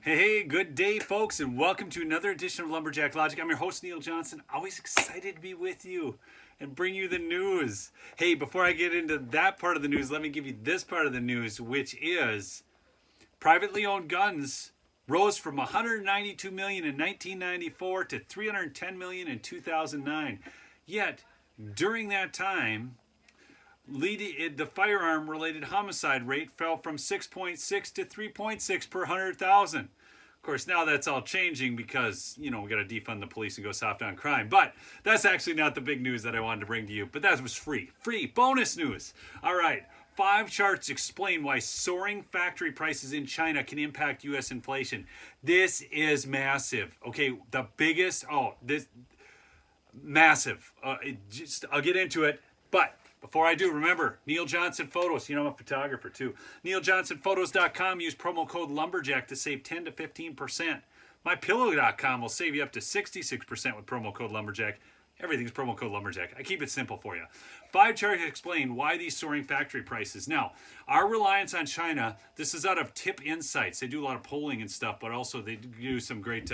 Hey, good day, folks, and welcome to another edition of Lumberjack Logic. I'm your host, Neil Johnson. Always excited to be with you and bring you the news. Hey, before I get into that part of the news, let me give you this part of the news, which is privately owned guns rose from 192 million in 1994 to 310 million in 2009. Yet, during that time, the firearm-related homicide rate fell from 6.6 to 3.6 per 100,000. Of course, now that's all changing because, we got to defund the police and go soft on crime. But that's actually not the big news that I wanted to bring to you. But that was free. Free bonus news. All right. 5 charts explain why soaring factory prices in China can impact U.S. inflation. This is massive. Okay, the biggest, massive. I'll get into it. But before I do, remember, Neil Johnson Photos. I'm a photographer too. NeilJohnsonPhotos.com. Use promo code Lumberjack to save 10 to 15%. MyPillow.com will save you up to 66% with promo code Lumberjack. Everything's promo code Lumberjack. I keep it simple for you. 5 charts explain why these soaring factory prices. Now, our reliance on China, this is out of Tip Insights. They do a lot of polling and stuff, but also they do some great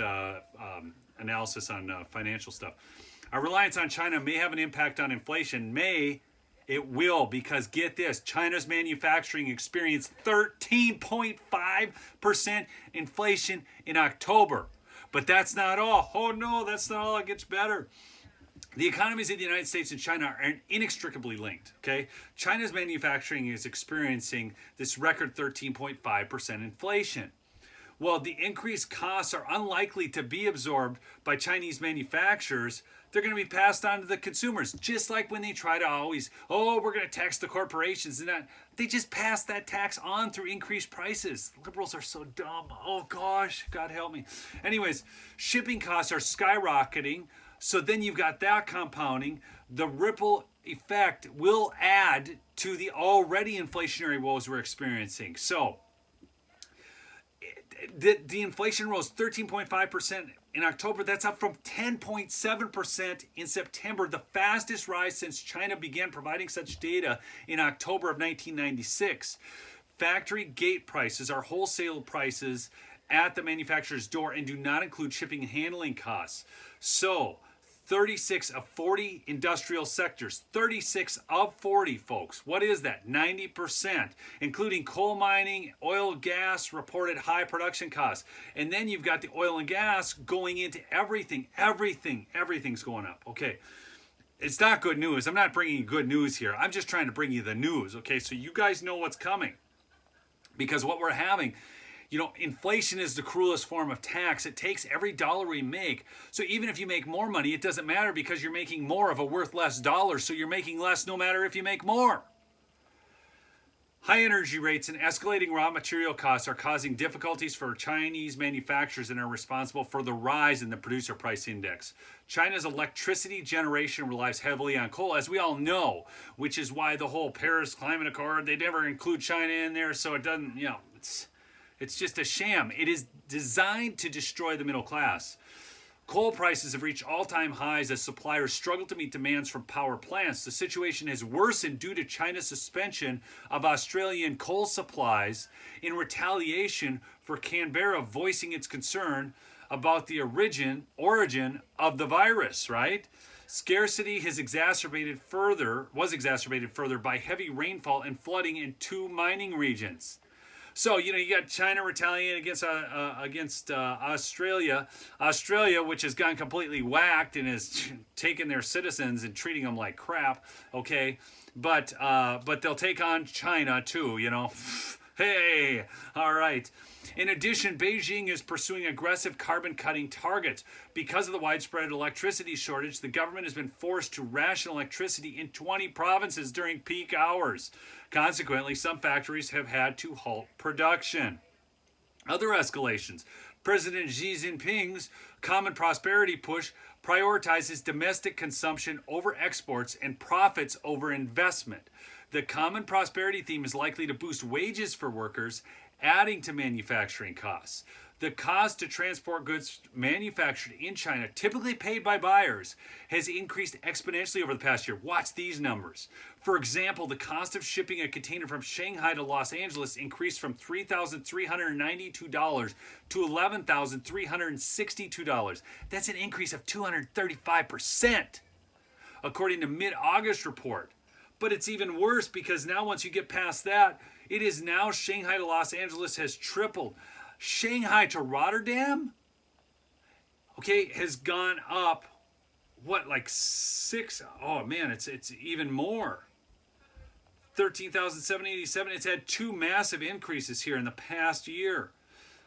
analysis on financial stuff. Our reliance on China may have an impact on inflation. It will, because get this, China's manufacturing experienced 13.5% inflation in October. But that's not all. Oh no, that's not all. It gets better. The economies of the United States and China are inextricably linked, okay? China's manufacturing is experiencing this record 13.5% inflation. Well, the increased costs are unlikely to be absorbed by Chinese manufacturers. They're going to be passed on to the consumers, just like when they try to always, we're going to tax the corporations. And that, they just pass that tax on through increased prices. Liberals are so dumb. Oh, gosh, God help me. Anyways, shipping costs are skyrocketing. So then you've got that compounding. The ripple effect will add to the already inflationary woes we're experiencing. So the inflation rose 13.5% in October. That's up from 10.7% in September, the fastest rise since China began providing such data in October of 1996. Factorygate prices are wholesale prices at the manufacturer's door and do not include shipping and handling costs. So 36 of 40 industrial sectors, 36 of 40, folks. What is that? 90%, including coal mining, oil, gas, reported high production costs. And then you've got the oil and gas going into everything. Everything's going up. Okay. It's not good news. I'm not bringing you good news here. I'm just trying to bring you the news. Okay. So you guys know what's coming, because what we're having, inflation is the cruelest form of tax. It takes every dollar we make. So even if you make more money, it doesn't matter because you're making more of a worth less dollar. So you're making less no matter if you make more. High energy rates and escalating raw material costs are causing difficulties for Chinese manufacturers and are responsible for the rise in the producer price index. China's electricity generation relies heavily on coal, as we all know, which is why the whole Paris Climate Accord, they never include China in there. So it doesn't, it's just a sham. It is designed to destroy the middle class. Coal prices have reached all-time highs as suppliers struggle to meet demands from power plants. The situation has worsened due to China's suspension of Australian coal supplies in retaliation for Canberra voicing its concern about the origin of the virus, right? Scarcity was exacerbated further by heavy rainfall and flooding in 2 mining regions. So, you got China retaliating against Australia, which has gone completely whacked and has taken their citizens and treating them like crap, okay? But they'll take on China too, Hey, all right. In addition, Beijing is pursuing aggressive carbon-cutting targets. Because of the widespread electricity shortage, the government has been forced to ration electricity in 20 provinces during peak hours. Consequently, some factories have had to halt production. Other escalations. President Xi Jinping's Common Prosperity push prioritizes domestic consumption over exports and profits over investment. The Common Prosperity theme is likely to boost wages for workers adding to manufacturing costs. The cost to transport goods manufactured in China, typically paid by buyers, has increased exponentially over the past year. Watch these numbers. For example, the cost of shipping a container from Shanghai to Los Angeles increased from $3,392 to $11,362. That's an increase of 235%, according to mid-August report. But it's even worse because now once you get past that, it is now Shanghai to Los Angeles has tripled. Shanghai to Rotterdam, okay, has gone up, what, like 6? Oh man, it's even more. 13,787. It's had 2 massive increases here in the past year.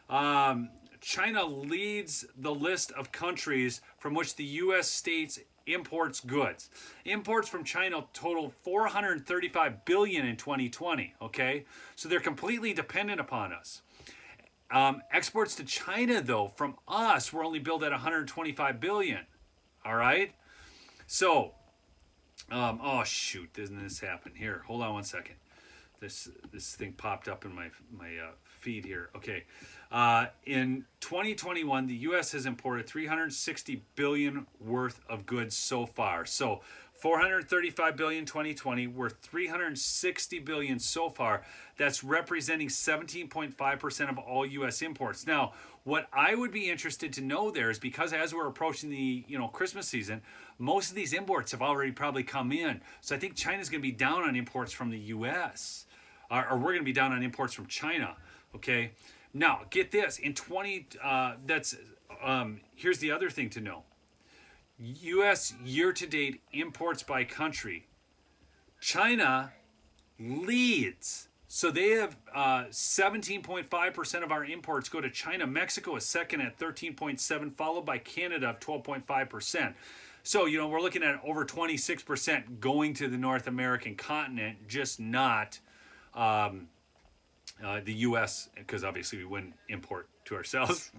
China leads the list of countries from which the U.S. states imports goods. Imports from China total $435 billion in 2020. Okay, so they're completely dependent upon us. Exports to China, though, from us were only billed at $125 billion. All right. So, oh shoot, doesn't this happen? Here, hold on one second. This thing popped up in my feed here. Okay. In 2021, the U.S. has imported $360 billion worth of goods so far. So, $435 billion 2020, worth $360 billion so far. That's representing 17.5% of all U.S. imports. Now, what I would be interested to know there is because as we're approaching the Christmas season, most of these imports have already probably come in. So I think China's going to be down on imports from the U.S. Or we're going to be down on imports from China. Okay. Now, get this. In here's the other thing to know. U.S. year-to-date imports by country. China leads. So they have 17.5% of our imports go to China. Mexico is second at 13.7%, followed by Canada of 12.5%. So, we're looking at over 26% going to the North American continent, just not the U.S., because obviously we wouldn't import to ourselves.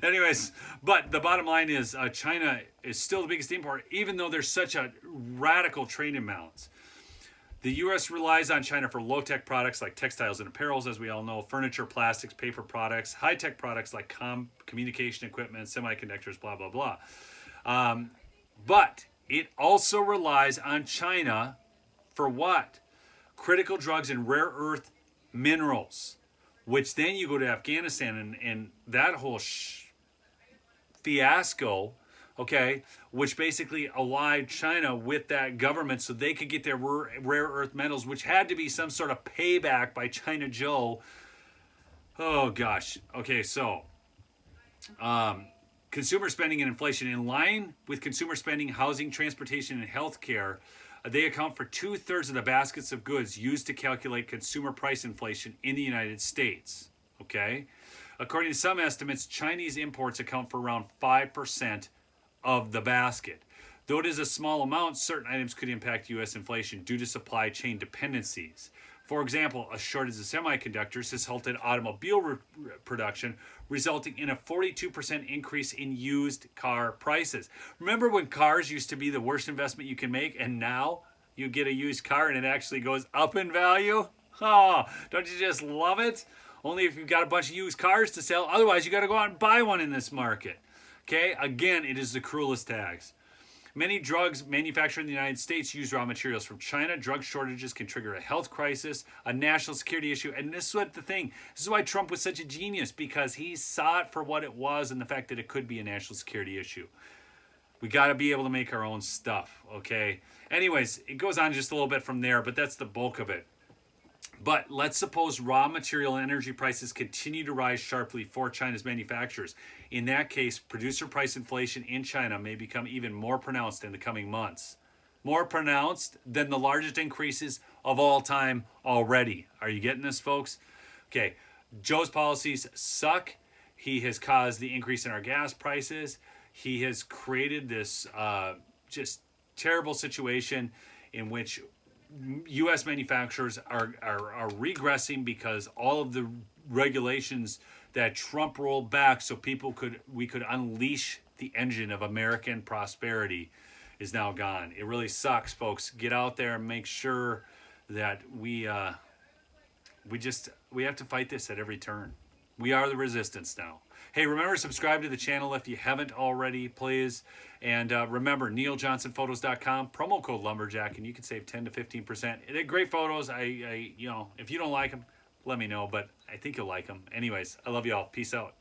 Anyways, but the bottom line is China is still the biggest import, even though there's such a radical trade imbalance. The U.S. relies on China for low-tech products like textiles and apparels, as we all know, furniture, plastics, paper products, high-tech products like communication equipment, semiconductors, blah, blah, blah. But it also relies on China for what? Critical drugs and rare earth minerals, which then you go to Afghanistan and that whole fiasco, okay, which basically allied China with that government so they could get their rare earth metals, which had to be some sort of payback by China Joe. Oh gosh. Okay, so consumer spending and inflation. In line with consumer spending, housing, transportation, and healthcare, they account for 2/3 of the baskets of goods used to calculate consumer price inflation in the United States. Okay? According to some estimates, Chinese imports account for around 5% of the basket. Though it is a small amount, certain items could impact U.S. inflation due to supply chain dependencies. For example, a shortage of semiconductors has halted automobile production, resulting in a 42% increase in used car prices. Remember when cars used to be the worst investment you can make, and now you get a used car and it actually goes up in value? Oh, don't you just love it? Only if you've got a bunch of used cars to sell. Otherwise, you got to go out and buy one in this market. Okay, again, it is the cruelest tax. Many drugs manufactured in the United States use raw materials from China. Drug shortages can trigger a health crisis, a national security issue. And this is what the thing. This is why Trump was such a genius, because he saw it for what it was and the fact that it could be a national security issue. We got to be able to make our own stuff, okay? Anyways, it goes on just a little bit from there, but that's the bulk of it. But let's suppose raw material and energy prices continue to rise sharply for China's manufacturers. In that case, producer price inflation in China may become even more pronounced in the coming months. More pronounced than the largest increases of all time already. Are you getting this, folks? Okay, Joe's policies suck. He has caused the increase in our gas prices. He has created this just terrible situation in which U.S. manufacturers are regressing because all of the regulations that Trump rolled back so we could unleash the engine of American prosperity is now gone. It really sucks, folks. Get out there and make sure that we just we have to fight this at every turn. We are the resistance now. Hey, remember to subscribe to the channel if you haven't already, please. And remember, neiljohnsonphotos.com, promo code Lumberjack, and you can save 10 to 15%. They're great photos. You know, if you don't like them, let me know, but I think you'll like them. Anyways, I love you all. Peace out.